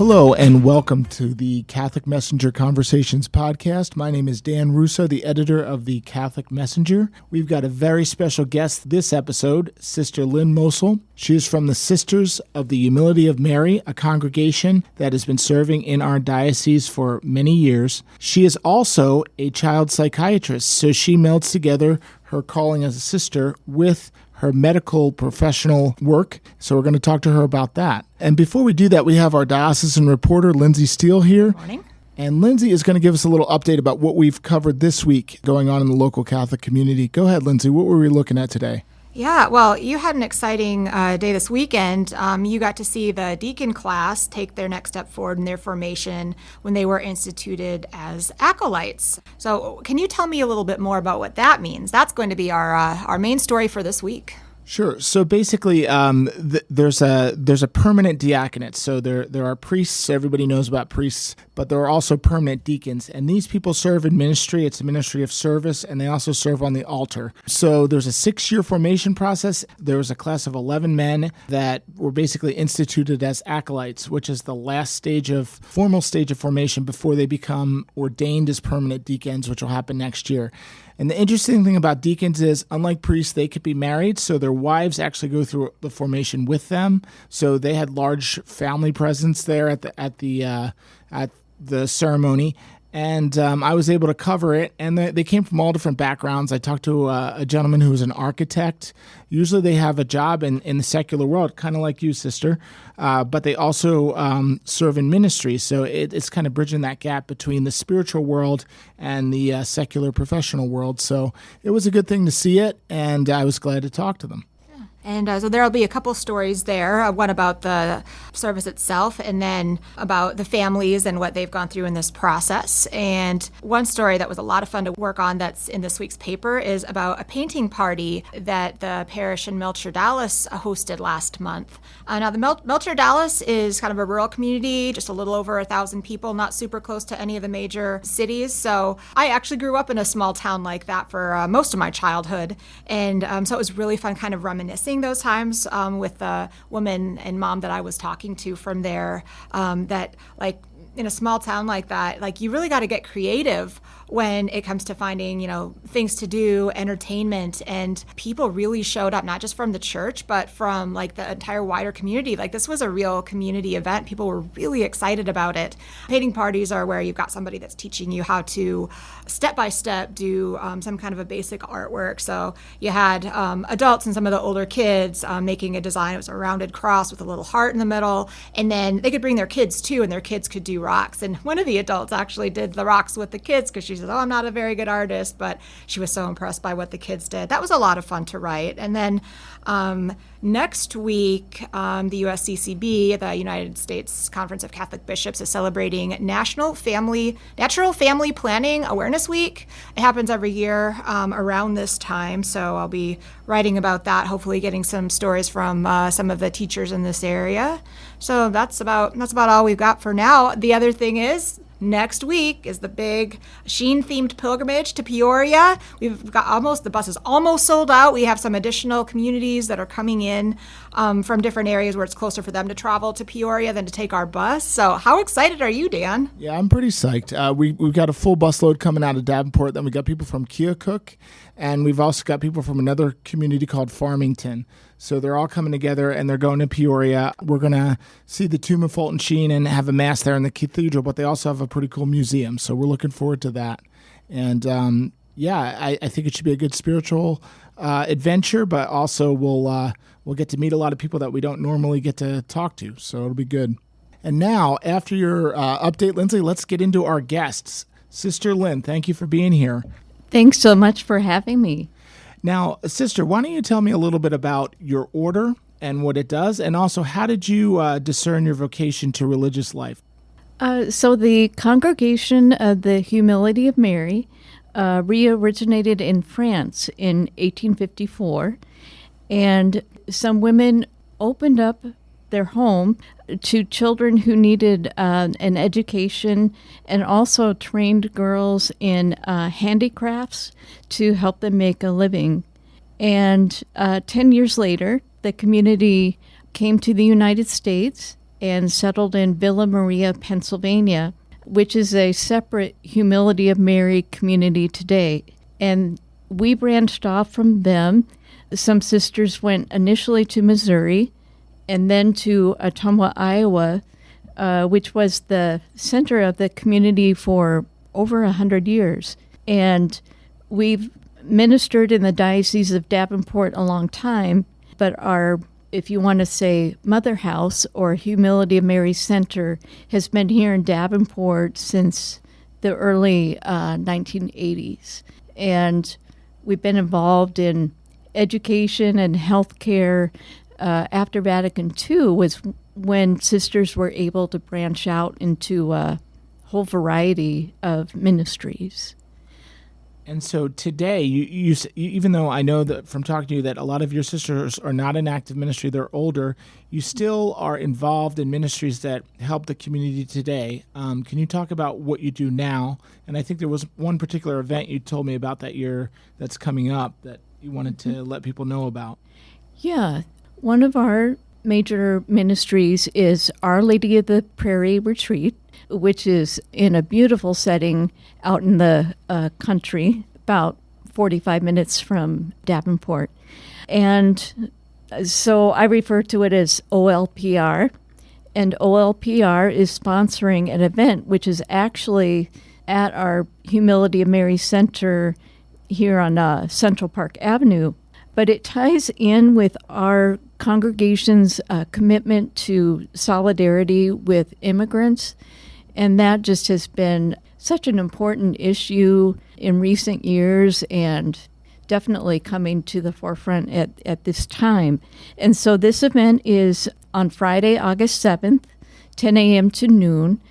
Hello and welcome to the Catholic Messenger Conversations podcast. My name is Dan Russo, the editor of the Catholic Messenger. We've got a very special guest this episode, Sister Lynn Mousel. She is from the Sisters of the Humility of Mary, a congregation that has been serving in our diocese for many years. She is also a child psychiatrist, so she melds together her calling as a sister with her medical professional work. So we're going to talk to her about that. And before we do that, we have our diocesan reporter, Lindsay Steele, here. Good morning. And Lindsay is going to give us a little update about what we've covered this week going on in the local Catholic community. Go ahead, Lindsay. What were we looking at today? Yeah, well, you had an exciting day this weekend. You got to see the deacon class take their next step forward in their formation when they were instituted as acolytes. So can you tell me a little bit more about what that means? That's going to be our main story for this week. Sure. So basically, there's a permanent diaconate. So there are priests. Everybody knows about priests, but there are also permanent deacons, and these people serve in ministry. It's a ministry of service, and they also serve on the altar. So there's a 6-year formation process. There was a class of 11 men that were basically instituted as acolytes, which is the last formal stage of formation before they become ordained as permanent deacons, which will happen next year. And the interesting thing about deacons is, unlike priests, they could be married, so their wives actually go through the formation with them. So they had large family presence there at the ceremony. And I was able to cover it, and they came from all different backgrounds. I talked to a gentleman who was an architect. Usually they have a job in the secular world, kind of like you, sister, but they also serve in ministry. So it's kind of bridging that gap between the spiritual world and the secular professional world. So it was a good thing to see it, and I was glad to talk to them. And so there'll be a couple stories there, one about the service itself and then about the families and what they've gone through in this process. And one story that was a lot of fun to work on that's in this week's paper is about a painting party that the parish in Melcher Dallas hosted last month. Now, the Melcher Dallas is kind of a rural community, just a little over 1,000 people, not super close to any of the major cities. So I actually grew up in a small town like that for most of my childhood. And so it was really fun kind of reminiscing those times with the woman and mom that I was talking to from there, that like in a small town like that, like you really got to get creative when it comes to finding, things to do, entertainment, and people really showed up, not just from the church, but from like the entire wider community. Like this was a real community event. People were really excited about it. Painting parties are where you've got somebody that's teaching you how to step-by-step do some kind of a basic artwork. So you had adults and some of the older kids making a design. It was a rounded cross with a little heart in the middle. And then they could bring their kids too, and their kids could do rocks. And one of the adults actually did the rocks with the kids because she said, I'm not a very good artist, but she was so impressed by what the kids did. That was a lot of fun to write. And then next week, the USCCB, the United States Conference of Catholic Bishops, is celebrating Natural Family Planning Awareness Week. It happens every year around this time, so I'll be writing about that, hopefully getting some stories from some of the teachers in this area. So that's about all we've got for now. The other thing is, next week is the big Sheen-themed pilgrimage to Peoria. We've got the bus is almost sold out. We have some additional communities that are coming in from different areas where it's closer for them to travel to Peoria than to take our bus. So how excited are you, Dan? Yeah, I'm pretty psyched. We've got a full busload coming out of Davenport. Then we got people from Keokuk, and we've also got people from another community called Farmington. So they're all coming together, and they're going to Peoria. We're going to see the tomb of Fulton Sheen and have a mass there in the cathedral, but they also have a pretty cool museum. So we're looking forward to that. And I think it should be a good spiritual adventure, but also we'll get to meet a lot of people that we don't normally get to talk to. So it'll be good. And now, after your update, Lindsay, let's get into our guests. Sister Lynn, thank you for being here. Thanks so much for having me. Now, sister, why don't you tell me a little bit about your order and what it does, and also how did you discern your vocation to religious life? So the Congregation of the Humility of Mary re-originated in France in 1854, and some women opened up their home to children who needed an education, and also trained girls in handicrafts to help them make a living. And 10 years later, the community came to the United States, and settled in Villa Maria, Pennsylvania, which is a separate Humility of Mary community today. And we branched off from them. Some sisters went initially to Missouri and then to Ottumwa, Iowa, which was the center of the community for over 100 years. And we've ministered in the Diocese of Davenport a long time, but our, if you want to say, Mother House or Humility of Mary Center has been here in Davenport since the early 1980s. And we've been involved in education and healthcare. After Vatican II was when sisters were able to branch out into a whole variety of ministries. And so today, you even though I know that from talking to you that a lot of your sisters are not in active ministry, they're older, you still are involved in ministries that help the community today. Can you talk about what you do now? And I think there was one particular event you told me about that year that's coming up that you wanted to let people know about. Yeah. One of our major ministries is Our Lady of the Prairie Retreat, which is in a beautiful setting out in the country, about 45 minutes from Davenport. And so I refer to it as OLPR. And OLPR is sponsoring an event which is actually at our Humility of Mary Center here on Central Park Avenue. But it ties in with our congregation's commitment to solidarity with immigrants. And that just has been such an important issue in recent years and definitely coming to the forefront at this time. And so this event is on Friday, August 7th, 10 a.m. to noon.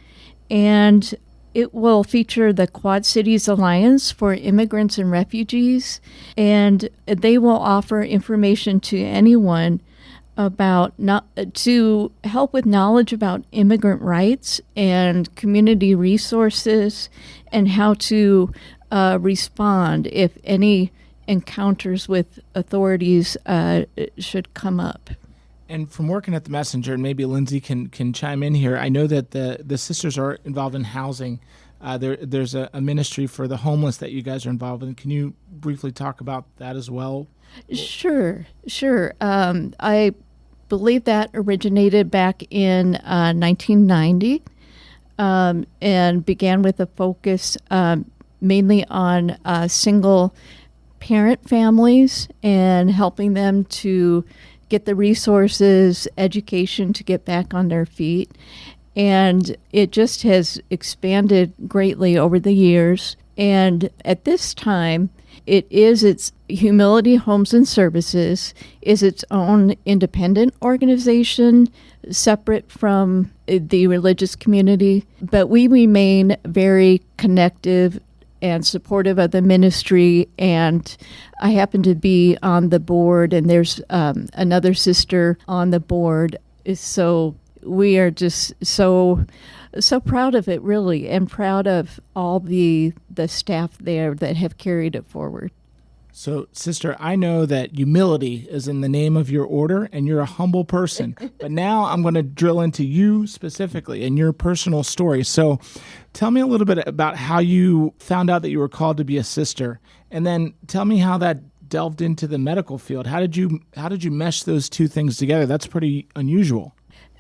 And it will feature the Quad Cities Alliance for Immigrants and Refugees. And they will offer information to anyone about to help with knowledge about immigrant rights and community resources and how to respond if any encounters with authorities should come up. And from working at the Messenger, and maybe Lindsay can chime in here, I know that the sisters are involved in housing. There's a ministry for the homeless that you guys are involved in. Can you briefly talk about that as well? Sure. I believe that originated back in 1990 and began with a focus mainly on single parent families and helping them to get the resources, education to get back on their feet. And it just has expanded greatly over the years. And at this time, its Humility Homes and Services is its own independent organization, separate from the religious community. But we remain very connective and supportive of the ministry, and I happen to be on the board, and there's another sister on the board. So we are just so proud of it, really, and proud of all the staff there that have carried it forward. So, sister, I know that humility is in the name of your order, and you're a humble person. But now I'm going to drill into you specifically and your personal story. So tell me a little bit about how you found out that you were called to be a sister, and then tell me how that delved into the medical field. How did you mesh those two things together? That's pretty unusual.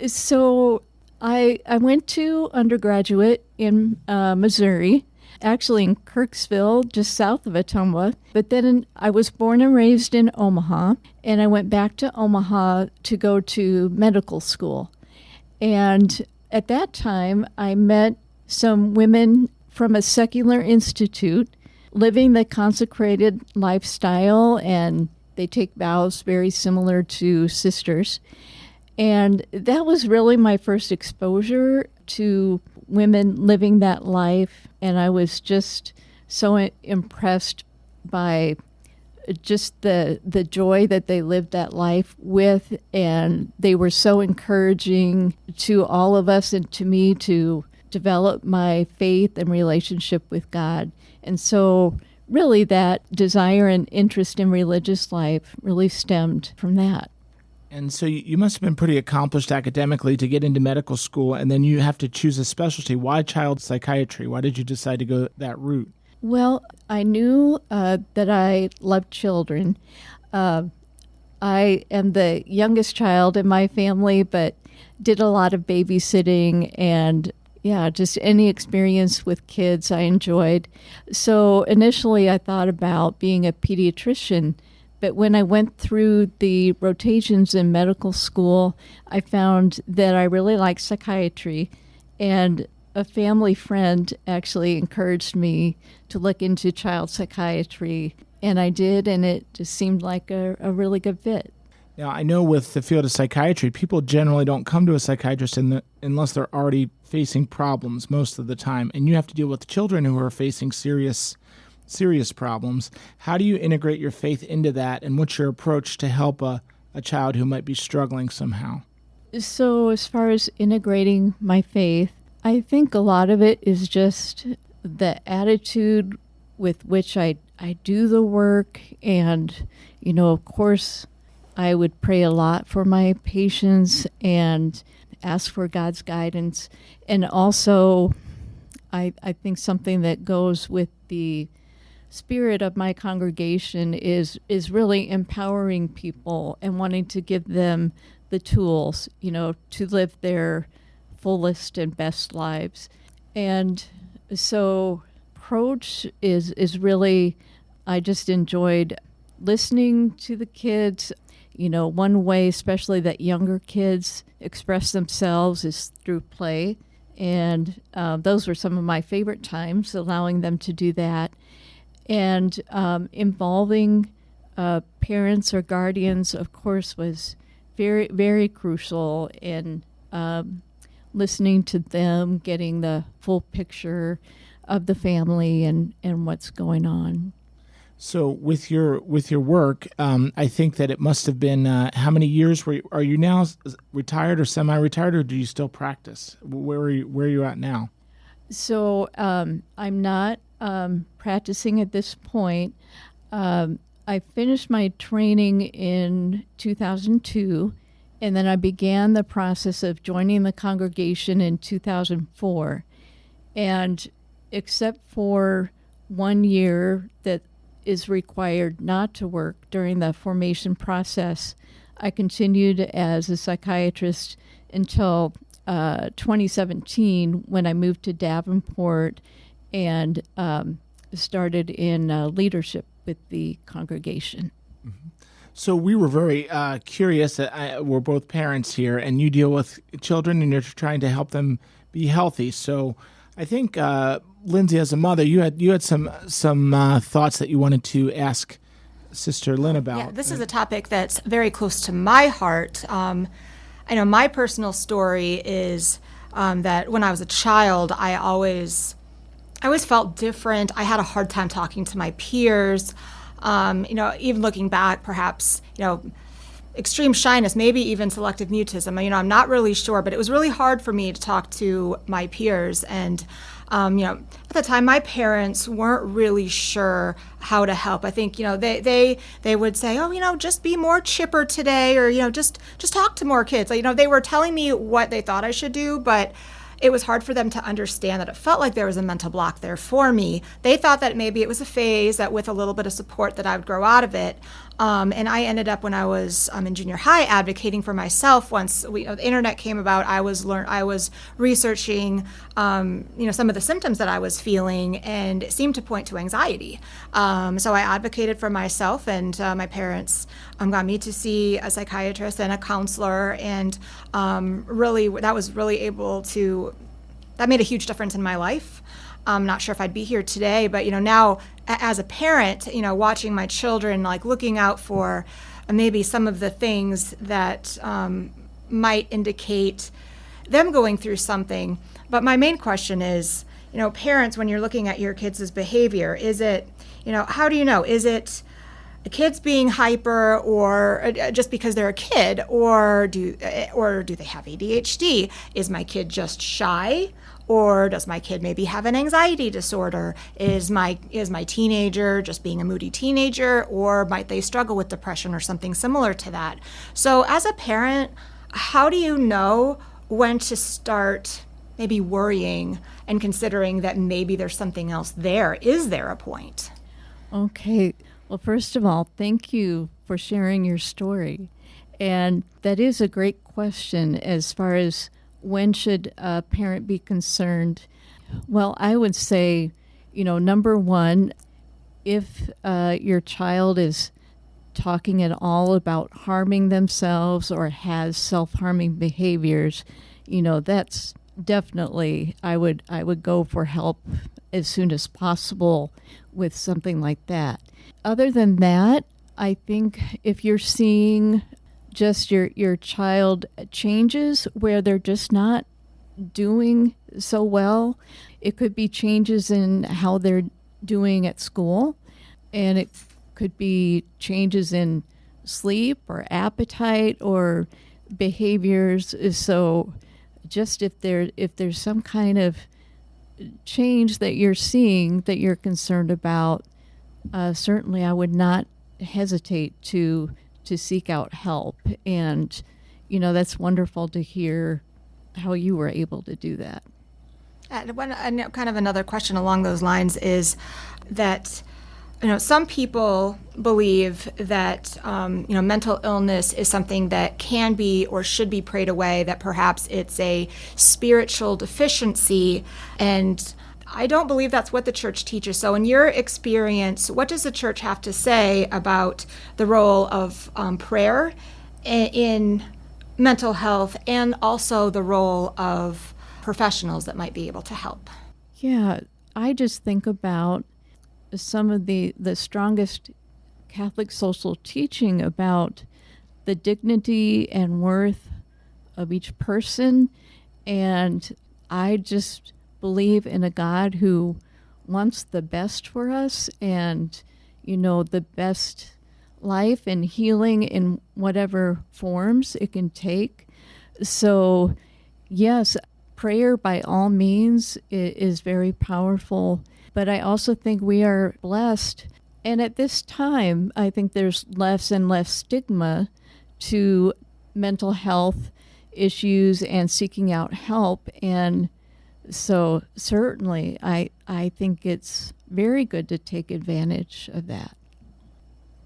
So I went to undergraduate in Missouri, actually in Kirksville, just south of Ottumwa. But then I was born and raised in Omaha, and I went back to Omaha to go to medical school. And at that time, I met some women from a secular institute living the consecrated lifestyle, and they take vows very similar to sisters. And that was really my first exposure to women living that life, and I was just so impressed by just the joy that they lived that life with, and they were so encouraging to all of us and to me to develop my faith and relationship with God. And so really that desire and interest in religious life really stemmed from that. And so you must have been pretty accomplished academically to get into medical school, and then you have to choose a specialty. Why child psychiatry? Why did you decide to go that route? Well, I knew that I loved children. I am the youngest child in my family, but did a lot of babysitting and just any experience with kids I enjoyed. So initially I thought about being a pediatrician, but when I went through the rotations in medical school, I found that I really liked psychiatry, and a family friend actually encouraged me to look into child psychiatry, and I did, and it just seemed like a really good fit. Now, I know with the field of psychiatry, people generally don't come to a psychiatrist unless they're already facing problems most of the time, and you have to deal with children who are facing serious problems. How do you integrate your faith into that, and what's your approach to help a child who might be struggling somehow? So as far as integrating my faith, I think a lot of it is just the attitude with which I do the work, and, of course, I would pray a lot for my patients and ask for God's guidance. And also, I think something that goes with the spirit of my congregation is really empowering people and wanting to give them the tools, to live their fullest and best lives. And so approach is really, I just enjoyed listening to the kids. One way, especially that younger kids express themselves, is through play. And those were some of my favorite times, allowing them to do that. And involving parents or guardians, of course, was very, very crucial in listening to them, getting the full picture of the family and what's going on. So with your work, I think that it must have been how many years are you now retired or semi-retired, or do you still practice? Where are you at now? So I'm not practicing at this point. I finished my training in 2002, and then I began the process of joining the congregation in 2004. And except for 1 year that is required not to work during the formation process, I continued as a psychiatrist until 2017, when I moved to Davenport and started in leadership with the congregation. Mm-hmm. So we were very curious. We're both parents here, and you deal with children, and you're trying to help them be healthy. So I think, Lindsay, as a mother, you had some thoughts that you wanted to ask Sister Lynn about. Yeah, this is a topic that's very close to my heart. I know my personal story is that when I was a child, I always felt different. I had a hard time talking to my peers. Even looking back, perhaps, extreme shyness, maybe even selective mutism. I'm not really sure, but it was really hard for me to talk to my peers. And, at the time, my parents weren't really sure how to help. I think, they would say, just be more chipper today, or, just talk to more kids. They were telling me what they thought I should do, but it was hard for them to understand that it felt like there was a mental block there for me. They thought that maybe it was a phase, that with a little bit of support that I would grow out of it. And I ended up, when I was in junior high, advocating for myself. Once the internet came about, I was researching, some of the symptoms that I was feeling, and it seemed to point to anxiety. So I advocated for myself, and my parents got me to see a psychiatrist and a counselor, and really, that made a huge difference in my life. I'm not sure if I'd be here today, but now as a parent, watching my children, looking out for maybe some of the things that might indicate them going through something. But my main question is, parents, when you're looking at your kids' behavior, is it, how do you know? Is it the kids being hyper, or just because they're a kid, or do they have ADHD? Is my kid just shy? Or does my kid maybe have an anxiety disorder? Is my teenager just being a moody teenager, or might they struggle with depression or something similar to that? So as a parent, how do you know when to start maybe worrying and considering that maybe there's something else there? Is there a point? Okay. Well, first of all, thank you for sharing your story. And that is a great question as far as when should a parent be concerned. Well, I would say, number one, if your child is talking at all about harming themselves or has self-harming behaviors, that's definitely, I would go for help as soon as possible with something like that. Other than that, I think if you're seeing just your child changes where they're just not doing so well, it could be changes in how they're doing at school, and it could be changes in sleep or appetite or behaviors. So just if there's some kind of change that you're seeing that you're concerned about, certainly I would not hesitate to seek out help. And, that's wonderful to hear how you were able to do that. Kind of another question along those lines is that, some people believe that, mental illness is something that can be or should be prayed away, that perhaps it's a spiritual deficiency. And I don't believe that's what the church teaches. So in your experience, what does the church have to say about the role of prayer in mental health, and also the role of professionals that might be able to help? Yeah, I just think about some of the strongest Catholic social teaching about the dignity and worth of each person. And I just believe in a God who wants the best for us, and, the best life and healing in whatever forms it can take. So, yes, prayer by all means is very powerful, but I also think we are blessed. And at this time, I think there's less and less stigma to mental health issues and seeking out help. And so certainly, I think it's very good to take advantage of that.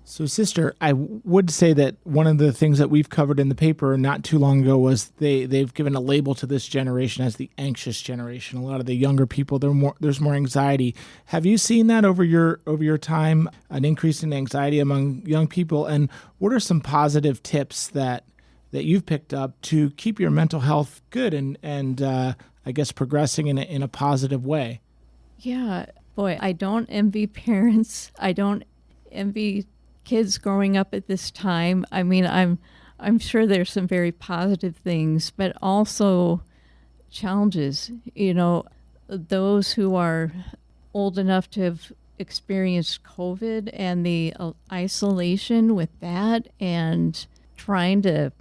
So, Sister, I would say that one of the things that we've covered in the paper not too long ago was they've given a label to this generation as the anxious generation. A lot of the younger people, there's more anxiety. Have you seen that over your time, an increase in anxiety among young people? And what are some positive tips that you've picked up to keep your mental health good and I guess progressing in a positive way? Yeah, boy, I don't envy parents. I don't envy kids growing up at this time. I mean, I'm sure there's some very positive things, but also challenges. Those who are old enough to have experienced COVID and the isolation with that, and trying to,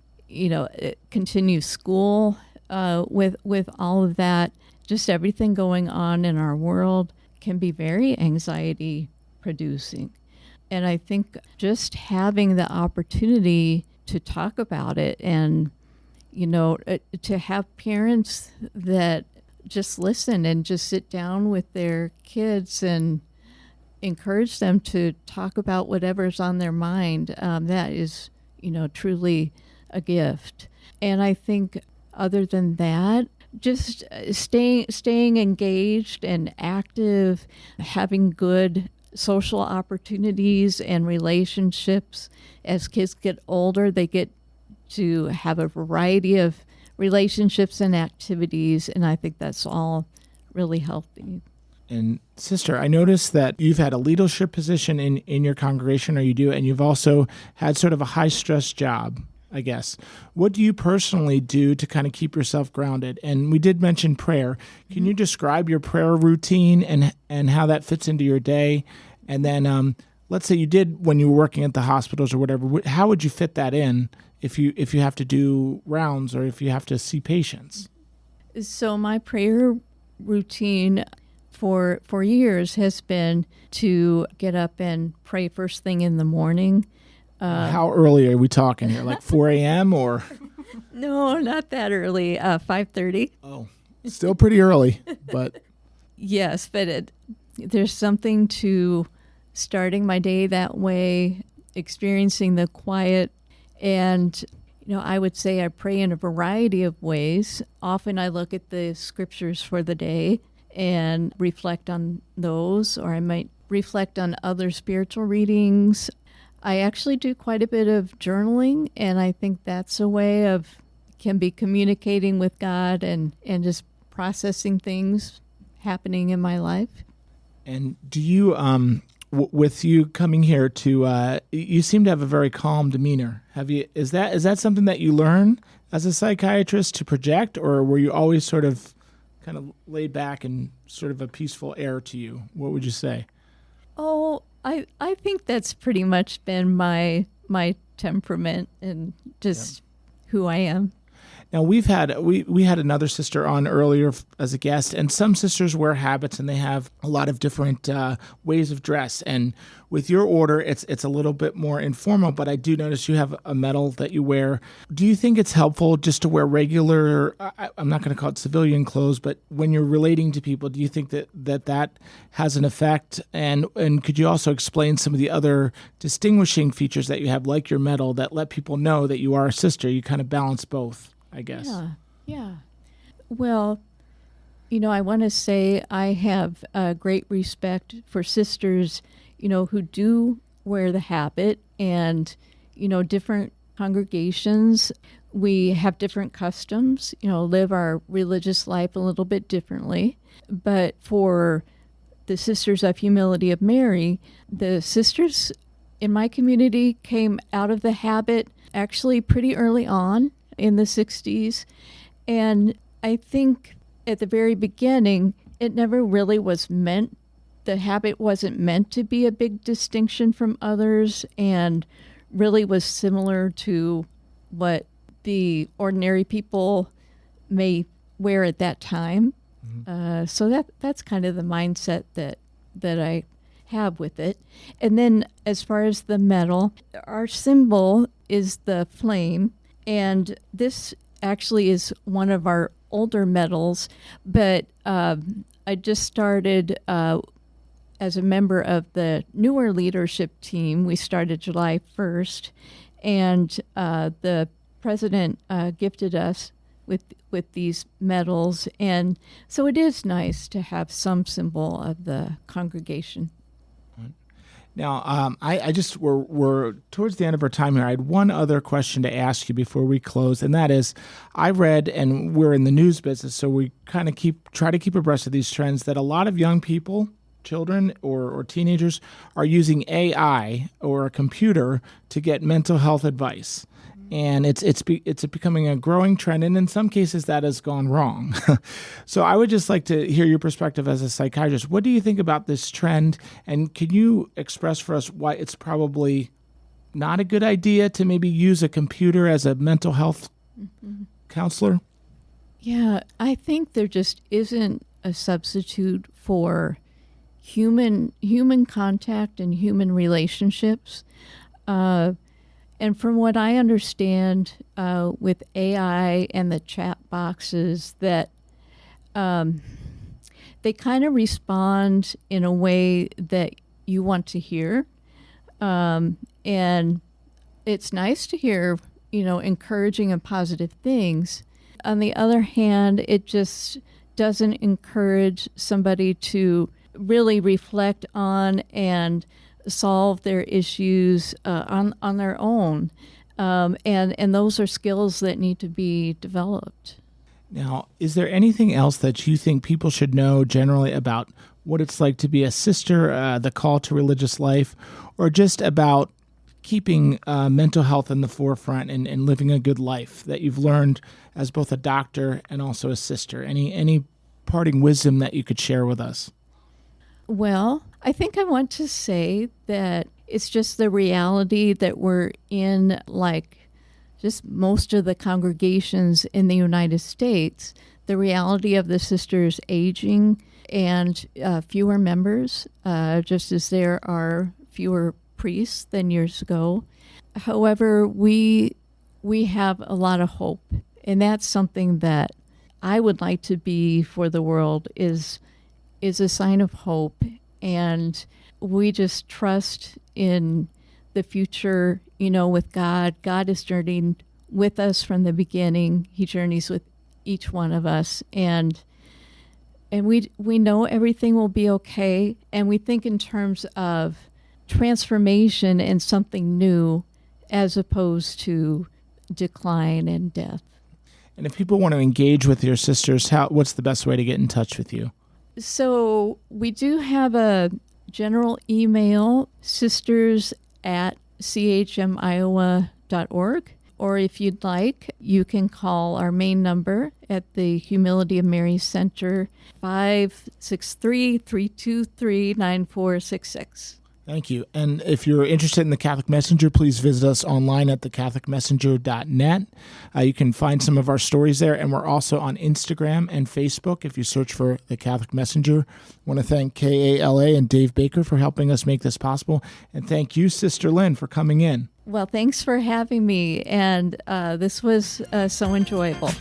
continue school with all of that, just everything going on in our world can be very anxiety producing. And I think just having the opportunity to talk about it and, to have parents that just listen and just sit down with their kids and encourage them to talk about whatever's on their mind, that is, truly a gift. And I think other than that, just staying engaged and active, having good social opportunities and relationships. As kids get older, they get to have a variety of relationships and activities, and I think that's all really healthy. And Sister, I noticed that you've had a leadership position in your congregation, or you do, and you've also had sort of a high-stress job, I guess. What do you personally do to kind of keep yourself grounded? And we did mention prayer. Can you describe your prayer routine and how that fits into your day? And then let's say you did when you were working at the hospitals or whatever, how would you fit that in if you have to do rounds or if you have to see patients? So my prayer routine for years has been to get up and pray first thing in the morning. How early are we talking here? Like 4 a.m. or? No, not that early. 5:30. Oh, still pretty early, but Yes, but there's something to starting my day that way, experiencing the quiet, and I would say I pray in a variety of ways. Often I look at the scriptures for the day and reflect on those, or I might reflect on other spiritual readings. I actually do quite a bit of journaling, and I think that's a way can be communicating with God and just processing things happening in my life. And do you, with you coming here to, you seem to have a very calm demeanor. Is that something that you learn as a psychiatrist to project, or were you always sort of kind of laid back and sort of a peaceful air to you? What would you say? Oh, I think that's pretty much been my temperament and just who I am. Now we had another sister on earlier as a guest, and some sisters wear habits and they have a lot of different ways of dress. And with your order, it's a little bit more informal, but I do notice you have a medal that you wear. Do you think it's helpful just to wear regular, I'm not going to call it civilian clothes, but when you're relating to people, do you think that has an effect? And could you also explain some of the other distinguishing features that you have, like your medal, that let people know that you are a sister? You kind of balance both, I guess. Yeah. Well, I want to say I have great respect for sisters, who do wear the habit, and, different congregations, we have different customs, live our religious life a little bit differently. But for the Sisters of Humility of Mary, the sisters in my community came out of the habit actually pretty early on in the 60s. And I think at the very beginning, it never really was meant, the habit wasn't meant to be a big distinction from others, and really was similar to what the ordinary people may wear at that time. Mm-hmm. So that's kind of the mindset that I have with it. And then as far as the medal, our symbol is the flame. And this actually is one of our older medals, but I just started as a member of the newer leadership team. We started July 1st, and the president gifted us with these medals. And so it is nice to have some symbol of the congregation. Now, we're towards the end of our time here. I had one other question to ask you before we close, and that is, I read, and we're in the news business, so we kind of try to keep abreast of these trends, that a lot of young people, children or teenagers, are using AI or a computer to get mental health advice. And it's becoming a growing trend, and in some cases that has gone wrong. So I would just like to hear your perspective as a psychiatrist. What do you think about this trend, and can you express for us why it's probably not a good idea to maybe use a computer as a mental health counselor? Yeah, I think there just isn't a substitute for human contact and human relationships. And from what I understand with AI and the chat boxes, that they kind of respond in a way that you want to hear. And it's nice to hear, encouraging and positive things. On the other hand, it just doesn't encourage somebody to really reflect on and solve their issues on their own. And those are skills that need to be developed. Now, is there anything else that you think people should know generally about what it's like to be a sister, the call to religious life, or just about keeping mental health in the forefront and living a good life that you've learned as both a doctor and also a sister? Any parting wisdom that you could share with us? Well, I think I want to say that it's just the reality that we're in, like just most of the congregations in the United States, the reality of the sisters aging and fewer members, just as there are fewer priests than years ago. However, we have a lot of hope, and that's something that I would like to be for the world is a sign of hope, and we just trust in the future, with God. God is journeying with us from the beginning. He journeys with each one of us, and we know everything will be okay, and we think in terms of transformation and something new as opposed to decline and death. And if people want to engage with your sisters, what's the best way to get in touch with you? So we do have a general email, sisters@chmiowa.org. Or if you'd like, you can call our main number at the Humility of Mary Center, 563-323-9466. Thank you. And if you're interested in the Catholic Messenger, please visit us online at thecatholicmessenger.net. You can find some of our stories there, and we're also on Instagram and Facebook if you search for the Catholic Messenger. I want to thank KALA and Dave Baker for helping us make this possible, and thank you, Sister Lynn, for coming in. Well, thanks for having me, and this was so enjoyable.